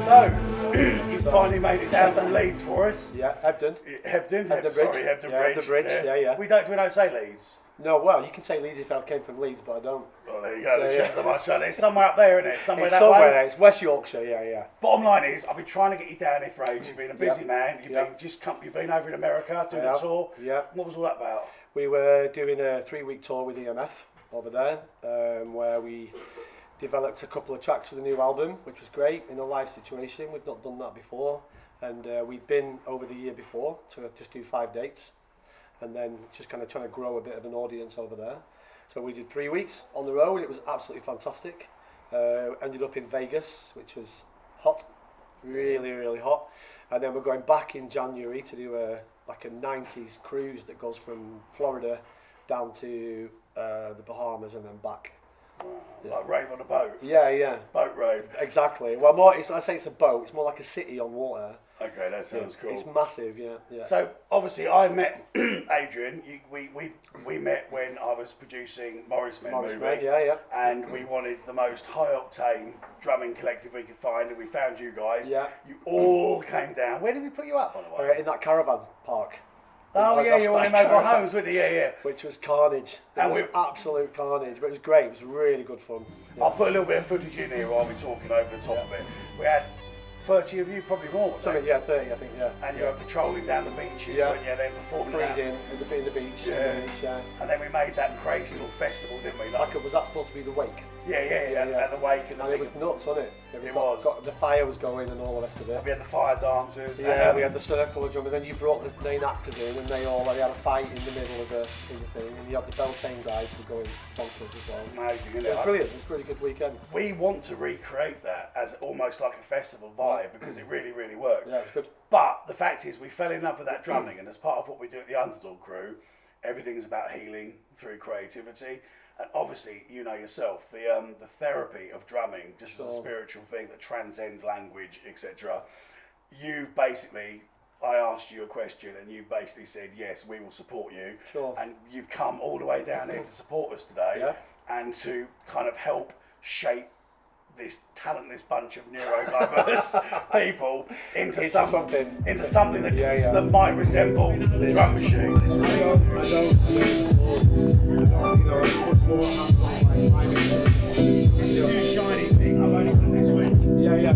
So, you finally made it down from Leeds for us. Yeah, Hebden. Hebden Bridge. Sorry, Hebden Bridge. Hebden Bridge, yeah. We don't say Leeds. No, well, you can say Leeds if I came from Leeds, but I don't. Well, there you go. It's somewhere up there, isn't it? It's somewhere. It's West Yorkshire, yeah. Bottom line is, I've been trying to get you down here for ages. You've been a busy man. You've been over in America doing a tour. Yeah. What was all that about? We were doing a 3-week tour with EMF over there, where we developed a couple of tracks for the new album, which was great in a live situation. We've not done that before, and we'd been over the year before to just do 5 dates, and then just kind of trying to grow a bit of an audience over there. So we did 3 weeks on the road. It was absolutely fantastic. Ended up in Vegas, which was hot, really hot, and then we're going back in January to do a 90s cruise that goes from Florida down to the Bahamas and then back. Like rave on a boat? Yeah. Boat rave. Exactly. Well, I say it's a boat. It's more like a city on water. Okay, that sounds cool. It's massive, yeah. So obviously, I met Adrian. We met when I was producing Morris Men movie. Yeah. And we wanted the most high octane drumming collective we could find, and we found you guys. Yeah. You all came down. Where did we put you up, by the way? In that caravan park. Oh yeah, you were in mobile homes, weren't you? Yeah. Which was carnage. It was absolute carnage, but it was great. It was really good fun. Yeah. I'll put a little bit of footage in here while we're talking over the top of it. We had 30 of you, probably more. 30, I think, yeah. And you were patrolling down the beaches, weren't you? Then performing freezing in the beach. Yeah. And then we made that crazy little festival, didn't we? Was that supposed to be the wake? Yeah. At the wake. And it was nuts, wasn't it? It was. The fire was going and all the rest of it. We had the fire dancers. Yeah, we had the circle of drum, and then you brought the main actors in, and they had a fight in the middle of the thing, and you had the Beltane guys were going bonkers as well. Amazing, isn't it? It was brilliant. It was a really good weekend. We want to recreate that as almost like a festival vibe because it really worked. Yeah, it was good. But the fact is, we fell in love with that drumming, and as part of what we do at the Underdog Crew, everything's about healing through creativity. And obviously, you know yourself, the therapy of drumming, just as a spiritual thing that transcends language, etc. I asked you a question, and you basically said, yes, we will support you. Sure. And you've come all the way down here to support us today, and to kind of help shape this talentless bunch of neurodiverse people into something that might resemble the drum machine. It's a new shiny thing. I've only done this week. Yeah.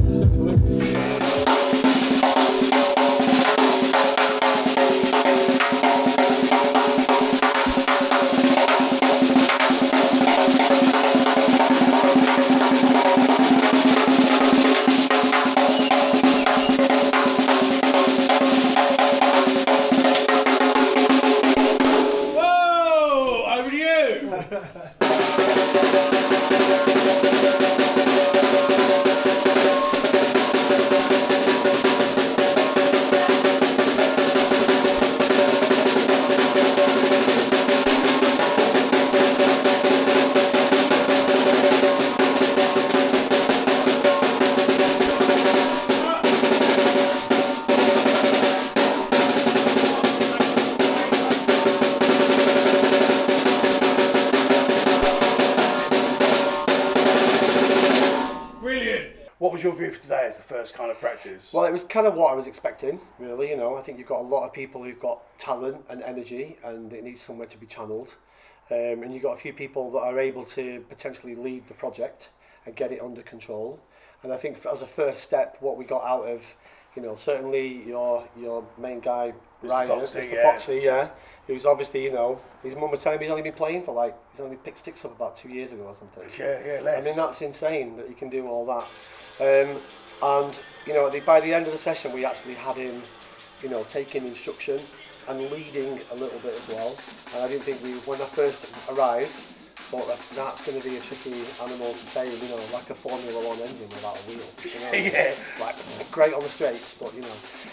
What was your view for today as the first kind of practice? Well, it was kind of what I was expecting, really. I think you've got a lot of people who've got talent and energy, and it needs somewhere to be channeled. And you've got a few people that are able to potentially lead the project and get it under control. And I think as a first step, what we got out of, certainly your main guy, Ryan, Mr. Foxy, who's obviously, his mum was telling me he's only been playing he's only picked sticks up about 2 years ago or something. Yeah, less. I mean, that's insane that you can do all that. And, by the end of the session, we actually had him, taking instruction and leading a little bit as well. And I didn't think when I first arrived, thought that's going to be a tricky animal to tame, like a Formula 1 engine without a wheel. Yeah. Like, great on the straights, but,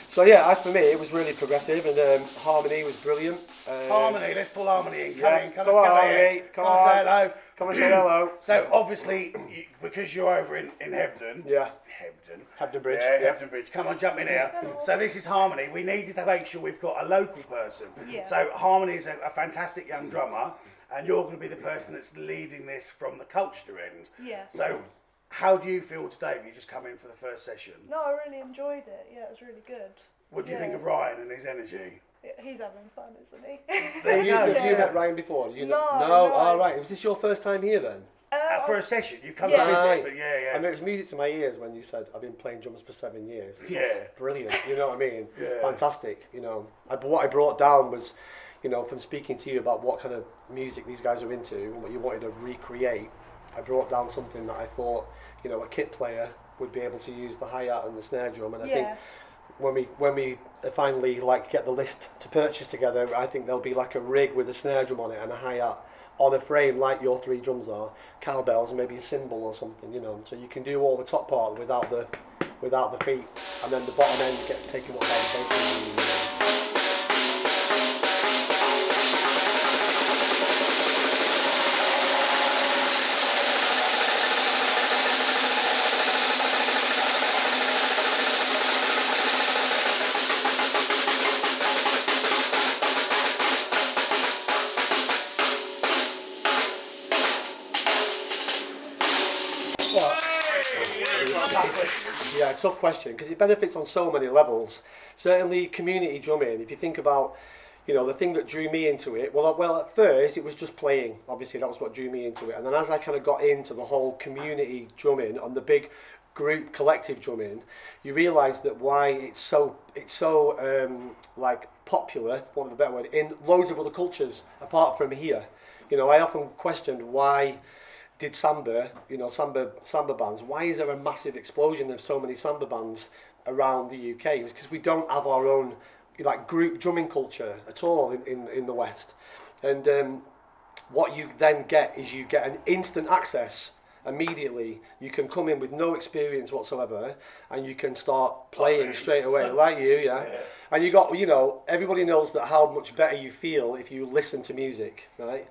So, yeah, for me, it was really progressive, and harmony was brilliant. Harmony, let's pull harmony in. Come on, Harmony. Come on, say hello. Come and say hello. So, obviously, because you're over in Hebden. Yeah. Hebden Bridge. Yeah, Hebden Bridge. Come on, jump in here. So this is Harmony. We needed to make sure we've got a local person. Yeah. So Harmony is a fantastic young drummer, and you're going to be the person that's leading this from the Colchester end. Yeah. So How do you feel today? Have you just come in for the first session? No, I really enjoyed it. Yeah, it was really good. What do you think of Ryan and his energy? He's having fun, isn't he? There you go. Have you met Ryan before? No. All right. Was this your first time here then? For a session, you've come to visit, but yeah. I mean, it was music to my ears when you said I've been playing drums for 7 years. Yeah. Brilliant. You know what I mean? Yeah. Fantastic. You know, what I brought down was, you know, from speaking to you about what kind of music these guys are into and what you wanted to recreate. I brought down something that I thought, you know, a kit player would be able to use the hi-hat and the snare drum, and I think when we finally like get the list to purchase together, I think there'll be like a rig with a snare drum on it and a hi-hat on a frame like your 3 drums are, cowbells, maybe a cymbal or something, you know, so you can do all the top part without the feet, and then the bottom end gets taken up by the bass. Yeah, tough question, because it benefits on so many levels. Certainly community drumming, if you think about, you know, the thing that drew me into it, well at first it was just playing, obviously that was what drew me into it, and then as I kind of got into the whole community drumming and the big group collective drumming, you realise that why it's so like popular, for want of a better word, in loads of other cultures apart from here. You know, I often questioned why did samba bands, why is there a massive explosion of so many samba bands around the UK? It was because we don't have our own like group drumming culture at all in the West. And what you then get is you get an instant access immediately. You can come in with no experience whatsoever and you can start playing straight away, like you, yeah. And you got, you know, everybody knows that how much better you feel if you listen to music, right?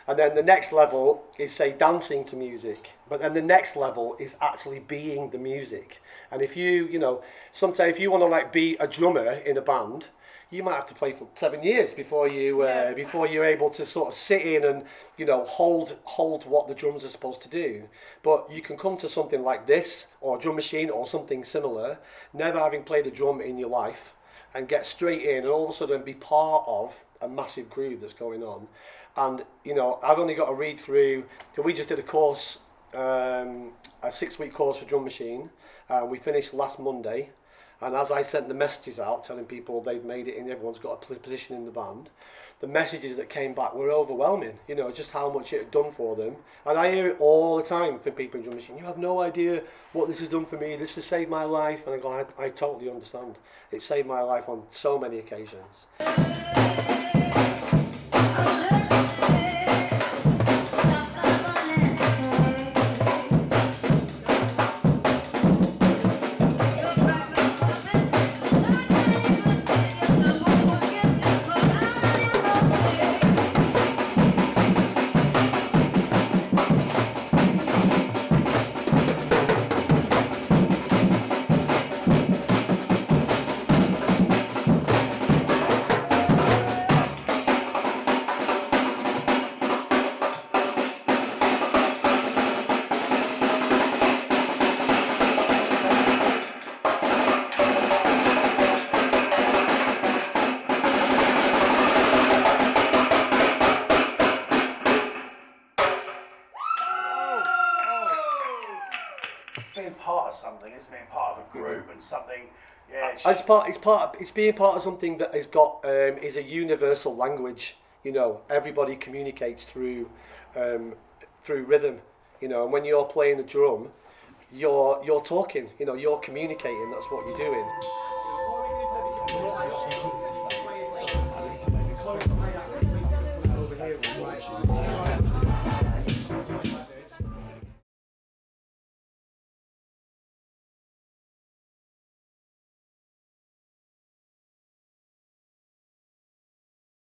And then the next level is, say, dancing to music. But then the next level is actually being the music. And if you know, sometimes if you want to like be a drummer in a band, you might have to play for 7 years before you're able to sort of sit in and, you know, hold what the drums are supposed to do. But you can come to something like this, or a drum machine, or something similar, never having played a drum in your life, and get straight in and all of a sudden be part of a massive groove that's going on. And, you know, I've only got to read through, we just did a course, a 6-week course for drum machine. We finished last Monday. And as I sent the messages out telling people they'd made it in, everyone's got a position in the band, the messages that came back were overwhelming, you know, just how much it had done for them. And I hear it all the time from people in drum machine, you have no idea what this has done for me, this has saved my life. And I go, I totally understand. It saved my life on so many occasions. Being part of something, isn't it? Part of a group and something. Yeah. It's being part of something that has got is a universal language. You know, everybody communicates through rhythm. You know, and when you're playing a drum, you're talking. You know, you're communicating. That's what you're doing. Over here,